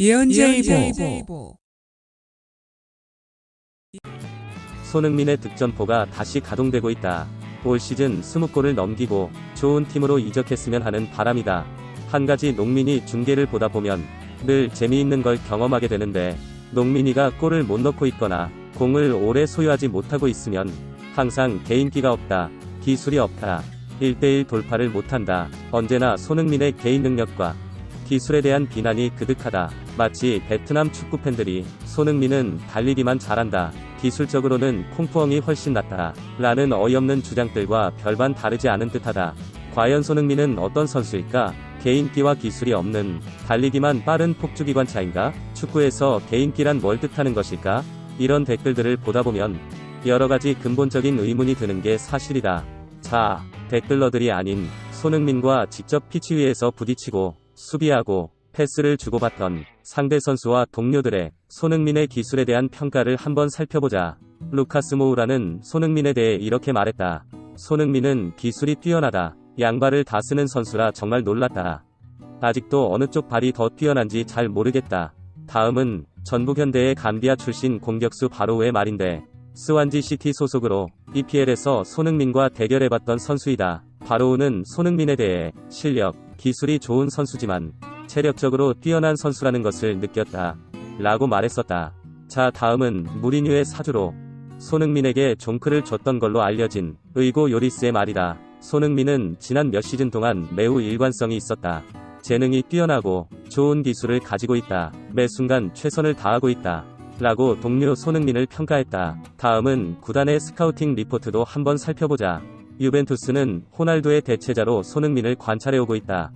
예언자이보. 손흥민의 득점포가 다시 가동되고 있다. 올 시즌 20골을 넘기고 좋은 팀으로 이적했으면 하는 바람이다. 한 가지 농민이 중계를 보다 보면 늘 재미있는 걸 경험하게 되는데, 농민이가 골을 못 넣고 있거나 공을 오래 소유하지 못하고 있으면 항상 개인기가 없다, 기술이 없다, 1대1 돌파를 못한다. 언제나 손흥민의 개인 능력과 기술에 대한 비난이 그득하다. 마치 베트남 축구 팬들이 손흥민은 달리기만 잘한다, 기술적으로는 콩푸엉이 훨씬 낫다 라는 어이없는 주장들과 별반 다르지 않은 듯하다. 과연 손흥민은 어떤 선수일까? 개인기와 기술이 없는, 달리기만 빠른 폭주기관차인가? 축구에서 개인기란 뭘 뜻하는 것일까? 이런 댓글들을 보다 보면 여러가지 근본적인 의문이 드는 게 사실이다. 자, 댓글러들이 아닌 손흥민과 직접 피치 위에서 부딪히고 수비하고 패스를 주고받던 상대 선수와 동료들의 손흥민의 기술에 대한 평가를 한번 살펴보자. 루카스 모우라는 손흥민에 대해 이렇게 말했다. 손흥민은 기술이 뛰어나다. 양발을 다 쓰는 선수라 정말 놀랐다. 아직도 어느 쪽 발이 더 뛰어난지 잘 모르겠다. 다음은 전북현대의 감비아 출신 공격수 바로우의 말인데, 스완지 시티 소속으로 EPL에서 손흥민과 대결해봤던 선수이다. 바로우는 손흥민에 대해 실력, 기술이 좋은 선수지만 체력적으로 뛰어난 선수라는 것을 느꼈다 라고 말했었다. 자, 다음은 무리뉴의 사주로 손흥민에게 종크를 줬던 걸로 알려진 의고 요리스의 말이다. 손흥민은 지난 몇 시즌 동안 매우 일관성이 있었다. 재능이 뛰어나고 좋은 기술을 가지고 있다. 매 순간 최선을 다하고 있다 라고 동료 손흥민을 평가했다. 다음은 구단의 스카우팅 리포트도 한번 살펴보자. 유벤투스는 호날두의 대체자로 손흥민을 관찰해오고 있다.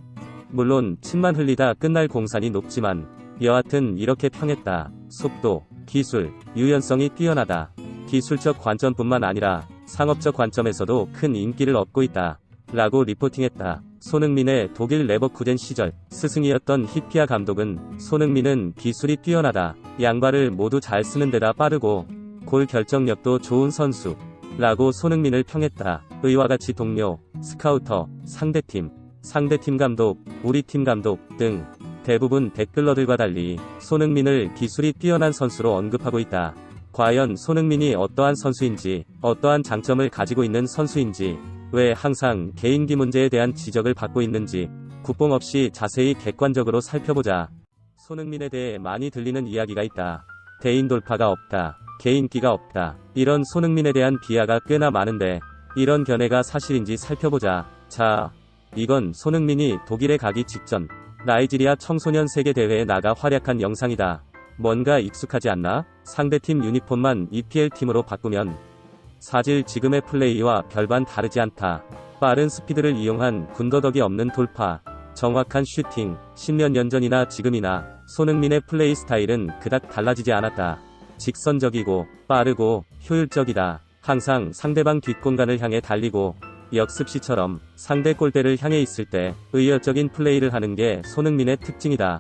물론 침만 흘리다 끝날 공산이 높지만 여하튼 이렇게 평했다. 속도, 기술, 유연성이 뛰어나다. 기술적 관점뿐만 아니라 상업적 관점에서도 큰 인기를 얻고 있다 라고 리포팅했다. 손흥민의 독일 레버쿠젠 시절 스승이었던 히피아 감독은 손흥민은 기술이 뛰어나다, 양발을 모두 잘 쓰는 데다 빠르고 골 결정력도 좋은 선수 라고 손흥민을 평했다. 의와 같이 동료, 스카우터, 상대팀 감독, 우리 팀 감독 등 대부분 댓글러들과 달리 손흥민을 기술이 뛰어난 선수로 언급하고 있다. 과연 손흥민이 어떠한 선수인지, 어떠한 장점을 가지고 있는 선수인지, 왜 항상 개인기 문제에 대한 지적을 받고 있는지 국뽕 없이 자세히 객관적으로 살펴보자. 손흥민에 대해 많이 들리는 이야기가 있다. 대인 돌파가 없다, 개인기가 없다. 이런 손흥민에 대한 비하가 꽤나 많은데 이런 견해가 사실인지 살펴보자. 자, 이건 손흥민이 독일에 가기 직전 나이지리아 청소년 세계대회에 나가 활약한 영상이다. 뭔가 익숙하지 않나? 상대팀 유니폼만 EPL 팀으로 바꾸면 사실 지금의 플레이와 별반 다르지 않다. 빠른 스피드를 이용한 군더더기 없는 돌파, 정확한 슈팅, 10년 년 전이나 지금이나 손흥민의 플레이 스타일은 그닥 달라지지 않았다. 직선적이고 빠르고 효율적이다. 항상 상대방 뒷공간을 향해 달리고 역습시처럼 상대 골대를 향해 있을 때 의열적인 플레이를 하는 게 손흥민의 특징이다.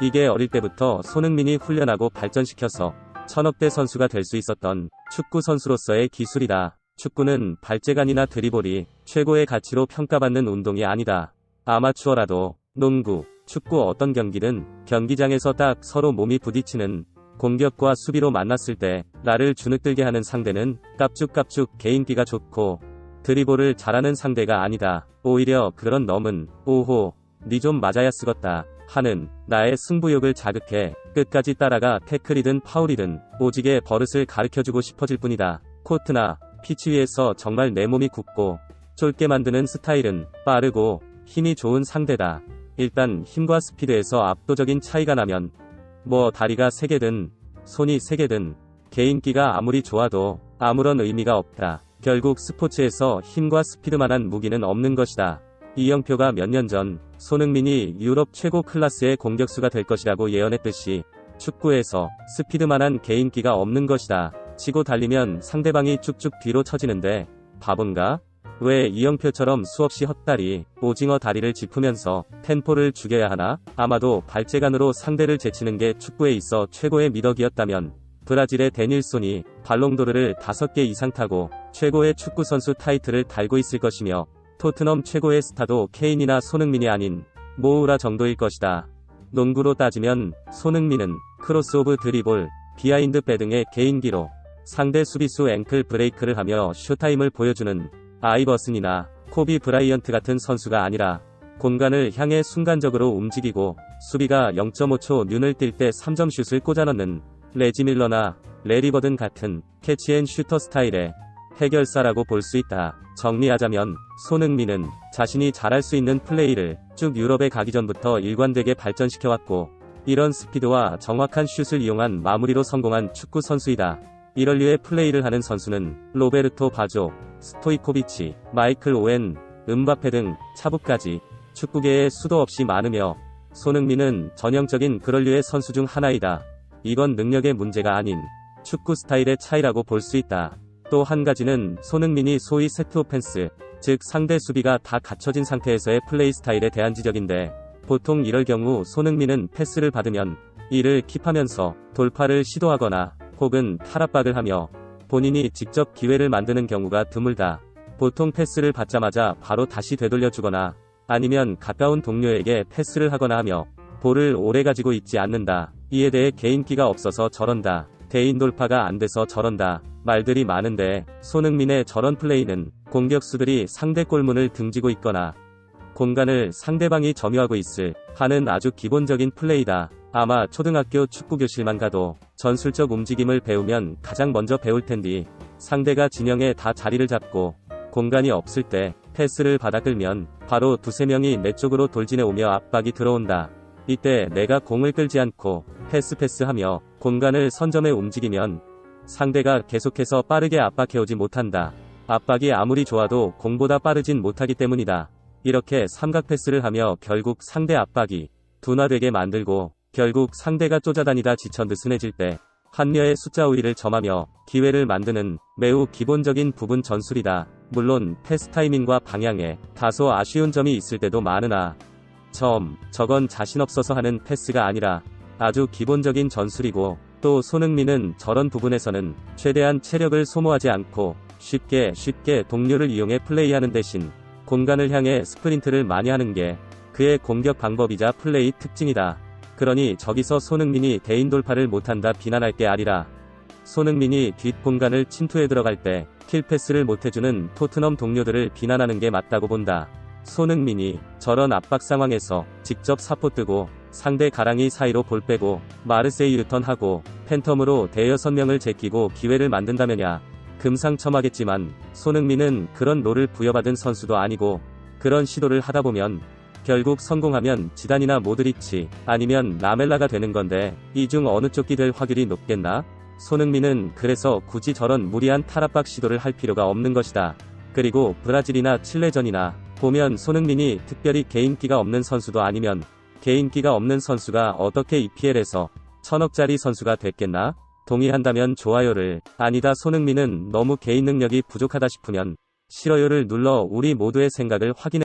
이게 어릴 때부터 손흥민이 훈련하고 발전시켜서 천억대 선수가 될 수 있었던 축구 선수로서의 기술이다. 축구는 발재간이나 드리블이 최고의 가치로 평가받는 운동이 아니다. 아마추어라도 농구, 축구 어떤 경기든 경기장에서 딱 서로 몸이 부딪히는, 공격과 수비로 만났을 때 나를 주눅들게 하는 상대는 깝죽깝죽 개인기가 좋고 드리블을 잘하는 상대가 아니다. 오히려 그런 놈은 오호, 니 좀 맞아야 쓰겄다 하는 나의 승부욕을 자극해 끝까지 따라가 태클이든 파울이든 오지게 버릇을 가르쳐주고 싶어질 뿐이다. 코트나 피치 위에서 정말 내 몸이 굳고 쫄게 만드는 스타일은 빠르고 힘이 좋은 상대다. 일단 힘과 스피드에서 압도적인 차이가 나면 뭐 다리가 3개든 손이 3개든 개인기가 아무리 좋아도 아무런 의미가 없다. 결국 스포츠에서 힘과 스피드만한 무기는 없는 것이다. 이영표가 몇 년 전 손흥민이 유럽 최고 클래스의 공격수가 될 것이라고 예언했듯이 축구에서 스피드만한 개인기가 없는 것이다. 치고 달리면 상대방이 쭉쭉 뒤로 처지는데 바본가? 왜 이영표처럼 수없이 헛다리, 오징어 다리를 짚으면서 템포를 죽여야 하나? 아마도 발재간으로 상대를 제치는 게 축구에 있어 최고의 미덕이었다면 브라질의 데닐손이 발롱도르를 5개 이상 타고 최고의 축구선수 타이틀을 달고 있을 것이며, 토트넘 최고의 스타도 케인이나 손흥민이 아닌 모우라 정도일 것이다. 농구로 따지면 손흥민은 크로스오브 드리블, 비하인드 배 등의 개인기로 상대 수비수 앵클 브레이크를 하며 쇼타임을 보여주는 아이버슨이나 코비 브라이언트 같은 선수가 아니라 공간을 향해 순간적으로 움직이고 수비가 0.5초 눈을 띌 때 3점 슛을 꽂아넣는 레지 밀러나 레리 버든 같은 캐치앤슈터 스타일의 해결사라고 볼 수 있다. 정리하자면 손흥민은 자신이 잘할 수 있는 플레이를 쭉 유럽에 가기 전부터 일관되게 발전시켜왔고, 이런 스피드와 정확한 슛을 이용한 마무리로 성공한 축구 선수이다. 이럴 류의 플레이를 하는 선수는 로베르토 바조, 스토이코비치, 마이클 오웬, 음바페 등 차부까지 축구계에 수도 없이 많으며, 손흥민은 전형적인 그럴 류의 선수 중 하나이다. 이건 능력의 문제가 아닌 축구 스타일의 차이라고 볼 수 있다. 또 한 가지는 손흥민이 소위 세트 오펜스, 즉 상대 수비가 다 갖춰진 상태에서의 플레이 스타일에 대한 지적인데, 보통 이럴 경우 손흥민은 패스를 받으면 이를 킵하면서 돌파를 시도하거나 혹은 탈압박을 하며 본인이 직접 기회를 만드는 경우가 드물다. 보통 패스를 받자마자 바로 다시 되돌려주거나 아니면 가까운 동료에게 패스를 하거나 하며 볼을 오래 가지고 있지 않는다. 이에 대해 개인기가 없어서 저런다, 대인 돌파가 안 돼서 저런다 말들이 많은데, 손흥민의 저런 플레이는 공격수들이 상대 골문을 등지고 있거나 공간을 상대방이 점유하고 있을 하는 아주 기본적인 플레이다. 아마 초등학교 축구교실만 가도 전술적 움직임을 배우면 가장 먼저 배울 텐디, 상대가 진영에 다 자리를 잡고 공간이 없을 때 패스를 받아 끌면 바로 두세 명이 내 쪽으로 돌진해 오며 압박이 들어온다. 이때 내가 공을 끌지 않고 패스하며 공간을 선점해 움직이면 상대가 계속해서 빠르게 압박해오지 못한다. 압박이 아무리 좋아도 공보다 빠르진 못하기 때문이다. 이렇게 삼각 패스를 하며 결국 상대 압박이 둔화되게 만들고, 결국 상대가 쫓아다니다 지쳐 느슨해질 때 한여의 숫자 우위를 점하며 기회를 만드는 매우 기본적인 부분 전술이다. 물론 패스 타이밍과 방향에 다소 아쉬운 점이 있을 때도 많으나 저건 자신 없어서 하는 패스가 아니라 아주 기본적인 전술이고, 또 손흥민은 저런 부분에서는 최대한 체력을 소모하지 않고 쉽게 동료를 이용해 플레이하는 대신 공간을 향해 스프린트를 많이 하는 게 그의 공격 방법이자 플레이 특징이다. 그러니 저기서 손흥민이 대인 돌파를 못한다 비난할 게 아니라, 손흥민이 뒷 공간을 침투해 들어갈 때 킬패스를 못해주는 토트넘 동료들을 비난하는 게 맞다고 본다. 손흥민이 저런 압박 상황에서 직접 사포 뜨고 상대 가랑이 사이로 볼 빼고 마르세유 유턴하고 팬텀으로 대여섯 명을 제끼고 기회를 만든다면야 금상첨화겠지만, 손흥민은 그런 롤을 부여받은 선수도 아니고, 그런 시도를 하다보면 결국 성공하면 지단이나 모드리치 아니면 라멜라가 되는 건데, 이 중 어느 쪽이 될 확률이 높겠나? 손흥민은 그래서 굳이 저런 무리한 탈압박 시도를 할 필요가 없는 것이다. 그리고 브라질이나 칠레전이나 보면 손흥민이 특별히 개인기가 없는 선수도 아니면 개인기가 없는 선수가 어떻게 EPL에서 1000억짜리 선수가 됐겠나? 동의한다면 좋아요를, 아니다 손흥민은 너무 개인 능력이 부족하다 싶으면 싫어요를 눌러 우리 모두의 생각을 확인해